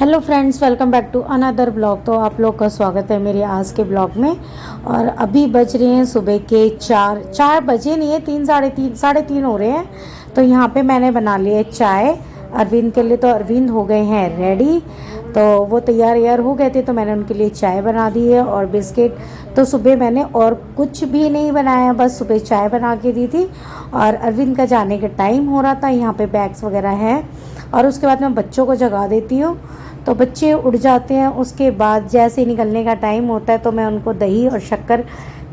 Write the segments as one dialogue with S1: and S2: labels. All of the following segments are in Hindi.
S1: Hello friends, welcome back to another blog. तो आप लोग का स्वागत है मेरे आज के ब्लॉग में। और अभी बज रहे हैं सुबह के 4 बजे नहीं है, 3 साढ़े तीन हो रहे हैं। तो यहाँ पे मैंने बना लिया चाय अरविंद के लिए। तो अरविंद हो गए हैं रेडी, तो वो तैयार हो गए थे, तो मैंने उनके लिए चाय बना दी है और बिस्किट। तो सुबह मैंने और कुछ भी नहीं बनाया, बस सुबह चाय बना के दी थी। और अरविंद का जाने का टाइम हो रहा था, यहाँ पे बैग्स वगैरह हैं। और उसके बाद मैं बच्चों को जगा देती हूँ, तो बच्चे उठ जाते हैं। उसके बाद जैसे निकलने का टाइम होता है तो मैं उनको दही और शक्कर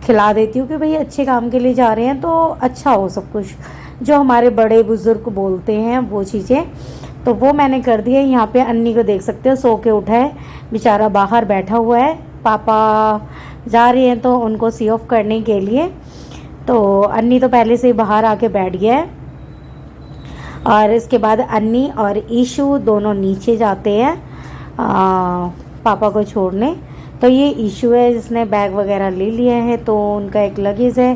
S1: खिला देती हूँ कि भाई अच्छे काम के लिए जा रहे हैं तो अच्छा हो सब कुछ, जो हमारे बड़े बुज़ुर्ग बोलते हैं वो चीज़ें। तो वो मैंने कर दिया। यहाँ पे अन्नी को देख सकते हो, सो के उठा है बेचारा, बाहर बैठा हुआ है। पापा जा रहे हैं तो उनको सी ऑफ करने के लिए। तो अन्नी तो पहले से ही बाहर आके बैठ गया है। और इसके बाद अन्नी और ईशू दोनों नीचे जाते हैं पापा को छोड़ने। तो ये ईशू है जिसने बैग वगैरह ले लिया है, तो उनका एक लगेज है,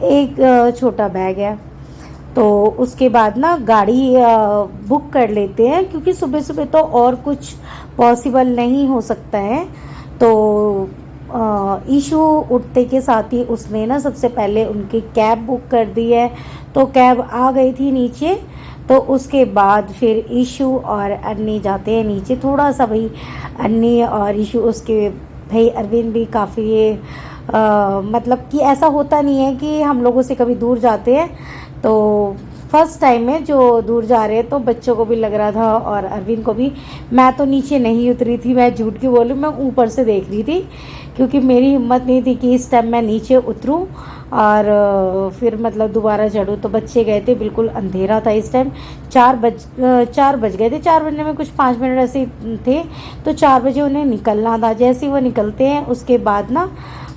S1: एक छोटा बैग है। तो उसके बाद ना गाड़ी बुक कर लेते हैं, क्योंकि सुबह सुबह तो और कुछ पॉसिबल नहीं हो सकता है। तो ईशू उठते के साथ ही उसने ना सबसे पहले उनकी कैब बुक कर दी है। तो कैब आ गई थी नीचे। तो उसके बाद फिर ईशू और अन्नी जाते हैं नीचे थोड़ा सा। भाई अन्नी और ईशू, उसके भाई अरविंद भी काफ़ी मतलब कि ऐसा होता नहीं है कि हम लोगों से कभी दूर जाते हैं। तो फर्स्ट टाइम में जो दूर जा रहे हैं, तो बच्चों को भी लग रहा था और अरविंद को भी। मैं तो नीचे नहीं उतरी थी, मैं झूठ क्यों बोलूं, मैं ऊपर से देख रही थी, क्योंकि मेरी हिम्मत नहीं थी कि इस टाइम मैं नीचे उतरूं और फिर मतलब दोबारा चढ़ूँ। तो बच्चे गए थे, बिल्कुल अंधेरा था इस टाइम। 4 बज गए थे, 4 बजने में कुछ 5 मिनट ऐसे थे। तो 4 बजे उन्हें निकलना था। जैसे ही वो निकलते हैं उसके बाद ना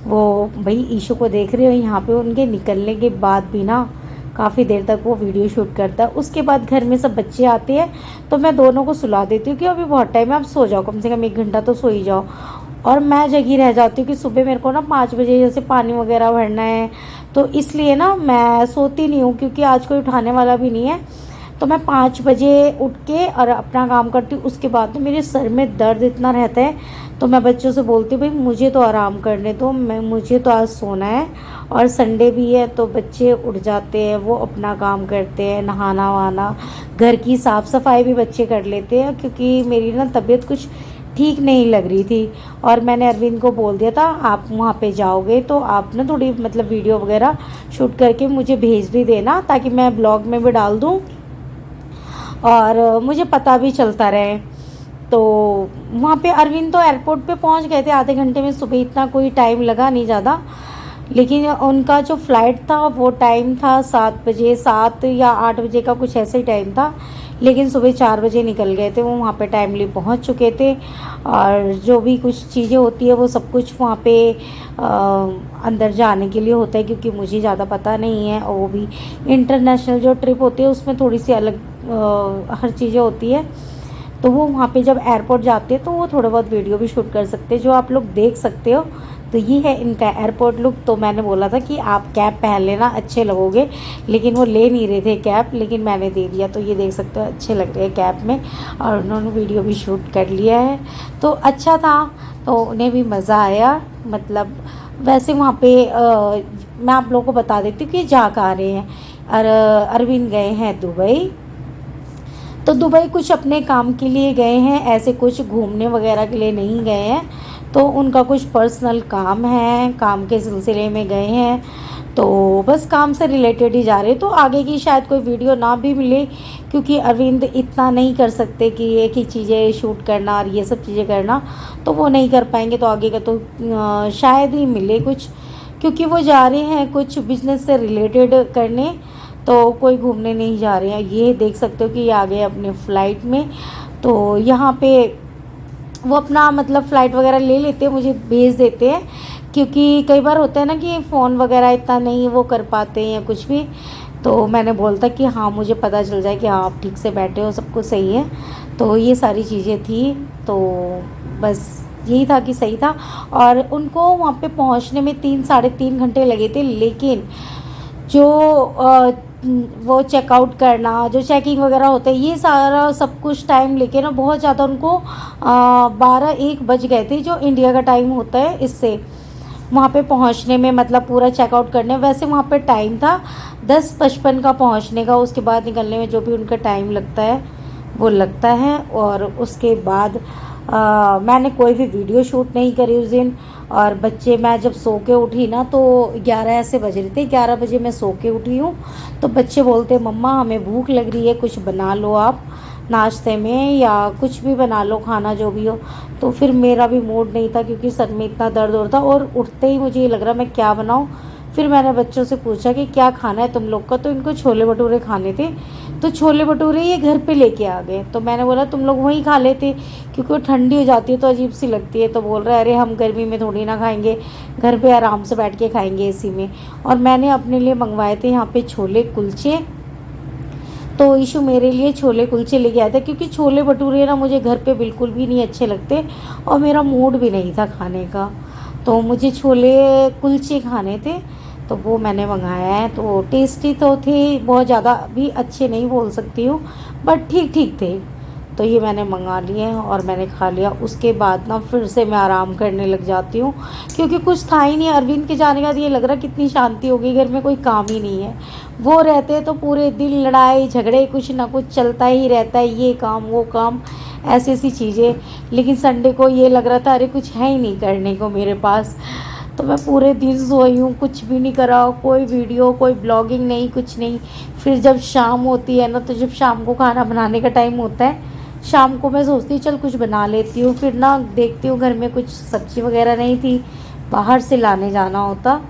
S1: वो भाई ईशू को देख रहे हो, यहाँ पे उनके निकलने के बाद भी ना काफ़ी देर तक वो वीडियो शूट करता है। उसके बाद घर में सब बच्चे आते हैं, तो मैं दोनों को सुला देती हूँ कि अभी बहुत टाइम है, आप सो जाओ, कम से कम 1 घंटा तो सो ही जाओ। और मैं जगी रह जाती हूँ कि सुबह मेरे को ना 5 बजे जैसे पानी वगैरह भरना है, तो इसलिए ना मैं सोती नहीं हूँ, क्योंकि आज कोई उठाने वाला भी नहीं है। तो मैं 5 बजे उठ के और अपना काम करती हूँ। उसके बाद तो मेरे सर में दर्द इतना रहता है, तो मैं बच्चों से बोलती हूँ भाई मुझे तो आराम करने दो, मुझे तो आज सोना है। और संडे भी है, तो बच्चे उठ जाते हैं, वो अपना काम करते हैं, नहाना वहाना, घर की साफ़ सफाई भी बच्चे कर लेते हैं, क्योंकि मेरी ना तबीयत कुछ ठीक नहीं लग रही थी। और मैंने अरविंद को बोल दिया था आप वहाँ पे जाओगे तो आप ना थोड़ी मतलब वीडियो वगैरह शूट करके मुझे भेज भी देना, ताकि मैं ब्लॉग में भी डाल दूँ और मुझे पता भी चलता रहे। तो वहाँ पे अरविंद तो एयरपोर्ट पे पहुँच गए थे आधे घंटे में। सुबह इतना कोई टाइम लगा नहीं ज़्यादा, लेकिन उनका जो फ़्लाइट था वो टाइम था 7 बजे, 7 या 8 बजे का कुछ ऐसे ही टाइम था। लेकिन सुबह 4 बजे निकल गए थे, वो वहाँ पे टाइमली पहुँच चुके थे। और जो भी कुछ चीज़ें होती है वो सब कुछ वहाँ पे अंदर जाने के लिए होता है, क्योंकि मुझे ज़्यादा पता नहीं है। और वो भी इंटरनेशनल जो ट्रिप होती है उसमें थोड़ी सी अलग हर चीज़ें होती है। तो वो वहाँ पे जब एयरपोर्ट जाते हैं तो वो थोड़ा बहुत वीडियो भी शूट कर सकते हैं, जो आप लोग देख सकते हो। तो ये है इनका एयरपोर्ट लुक। तो मैंने बोला था कि आप कैप पहन लेना, अच्छे लगोगे, लेकिन वो ले नहीं रहे थे कैप, लेकिन मैंने दे दिया। तो ये देख सकते हो अच्छे लग रहे हैं कैप में, और उन्होंने वीडियो भी शूट कर लिया है। तो अच्छा था, तो उन्हें भी मज़ा आया। मतलब वैसे वहाँ पे मैं आप लोगों को बता देती हूँ कि जा कहाँ रहे हैं। अरविंद गए हैं दुबई। तो दुबई कुछ अपने काम के लिए गए हैं, ऐसे कुछ घूमने वगैरह के लिए नहीं गए हैं। तो उनका कुछ पर्सनल काम है, काम के सिलसिले में गए हैं। तो बस काम से रिलेटेड ही जा रहे हैं। तो आगे की शायद कोई वीडियो ना भी मिले, क्योंकि अरविंद इतना नहीं कर सकते कि एक ही चीज़ें शूट करना और ये सब चीज़ें करना, तो वो नहीं कर पाएंगे। तो आगे का तो शायद ही मिले कुछ, क्योंकि वो जा रहे हैं कुछ बिजनेस से रिलेटेड करने, तो कोई घूमने नहीं जा रहे हैं। ये देख सकते हो कि ये आ गए अपने फ़्लाइट में। तो यहाँ पे वो अपना मतलब फ़्लाइट वगैरह ले लेते हैं, मुझे भेज देते हैं, क्योंकि कई बार होता है ना कि फ़ोन वगैरह इतना नहीं वो कर पाते हैं या कुछ भी। तो मैंने बोलता कि हाँ मुझे पता चल जाए कि हाँ आप ठीक से बैठे हो, सब कुछ सही है। तो ये सारी चीज़ें थी। तो बस यही था कि सही था। और उनको वहाँ पे पहुँचने में 3 साढ़े 3 घंटे लगे थे, लेकिन जो वो चेकआउट करना, जो चेकिंग वगैरह होता है, ये सारा सब कुछ टाइम लेके ना बहुत ज़्यादा उनको 12-1 बज गए थे, जो इंडिया का टाइम होता है, इससे वहाँ पे पहुँचने में, मतलब पूरा चेकआउट करने। वैसे वहाँ पे टाइम था 10:55 का पहुँचने का, उसके बाद निकलने में जो भी उनका टाइम लगता है वो लगता है। और उसके बाद मैंने कोई भी वीडियो शूट नहीं करी उस दिन। और बच्चे, मैं जब सो के उठी ना तो 11 ऐसे बज रहे थे, 11 बजे मैं सो के उठी हूँ। तो बच्चे बोलते मम्मा हमें भूख लग रही है, कुछ बना लो आप नाश्ते में, या कुछ भी बना लो खाना जो भी हो। तो फिर मेरा भी मूड नहीं था, क्योंकि सर में इतना दर्द हो रहा था और उठते ही मुझे ये लग रहा मैं क्या बनाऊँ। फिर मैंने बच्चों से पूछा कि क्या खाना है तुम लोग का, तो इनको छोले भटूरे खाने थे। तो छोले भटूरे ये घर पे लेके आ गए। तो मैंने बोला तुम लोग वहीं खा लेते, क्योंकि वो ठंडी हो जाती है तो अजीब सी लगती है। तो बोल रहे अरे हम गर्मी में थोड़ी ना खाएंगे, घर पे आराम से बैठ के खाएंगे एसी में। और मैंने अपने लिए मंगवाए थे यहाँ पे छोले कुलचे। तो ईशु मेरे लिए छोले कुलचे लेके आया था, क्योंकि छोले भटूरे ना मुझे घर पे बिल्कुल भी नहीं अच्छे लगते और मेरा मूड भी नहीं था खाने का। तो मुझे छोले कुलचे खाने थे, तो वो मैंने मंगाया है। तो टेस्टी तो थे, बहुत ज़्यादा भी अच्छे नहीं बोल सकती हूँ, बट ठीक ठीक थे। तो ये मैंने मंगा लिए हैं और मैंने खा लिया। उसके बाद ना फिर से मैं आराम करने लग जाती हूँ, क्योंकि कुछ था ही नहीं। अरविंद के जाने के बाद ये लग रहा कितनी शांति हो गई, घर में कोई काम ही नहीं है। वो रहते तो पूरे दिन लड़ाई झगड़े, कुछ ना कुछ चलता ही रहता है, ये काम वो काम, ऐसी ऐसी चीज़ें। लेकिन संडे को ये लग रहा था अरे कुछ है ही नहीं करने को मेरे पास। तो मैं पूरे दिन सोई हूँ, कुछ भी नहीं करा, कोई वीडियो कोई ब्लॉगिंग नहीं, कुछ नहीं। फिर जब शाम होती है ना, तो जब शाम को खाना बनाने का टाइम होता है, शाम को मैं सोचती हूँ चल कुछ बना लेती हूँ। फिर ना देखती हूँ घर में कुछ सब्ज़ी वगैरह नहीं थी, बाहर से लाने जाना होता।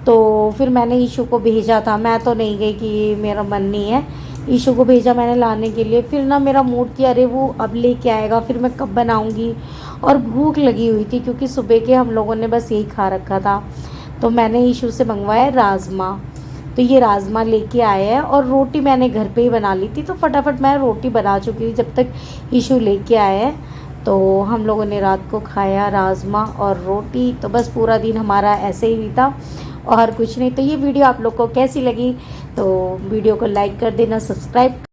S1: तो फिर मैंने ईशू को भेजा था, मैं तो नहीं गई कि मेरा मन नहीं है। ईशू को भेजा मैंने लाने के लिए। फिर ना मेरा मूड किया अरे वो अब लेके आएगा, फिर मैं कब बनाऊँगी। और भूख लगी हुई थी, क्योंकि सुबह के हम लोगों ने बस यही खा रखा था। तो मैंने ईशू से मंगवाया राजमा। तो ये राजमा लेके आए हैं, और रोटी मैंने घर पे ही बना ली थी, तो फटाफट मैं रोटी बना चुकी थी जब तक ईशू लेके आए हैं। तो हम लोगों ने रात को खाया राजमा और रोटी। तो बस पूरा दिन हमारा ऐसे ही बीता और कुछ नहीं। तो ये वीडियो आप लोग को कैसी लगी, तो वीडियो को लाइक कर देना, सब्सक्राइब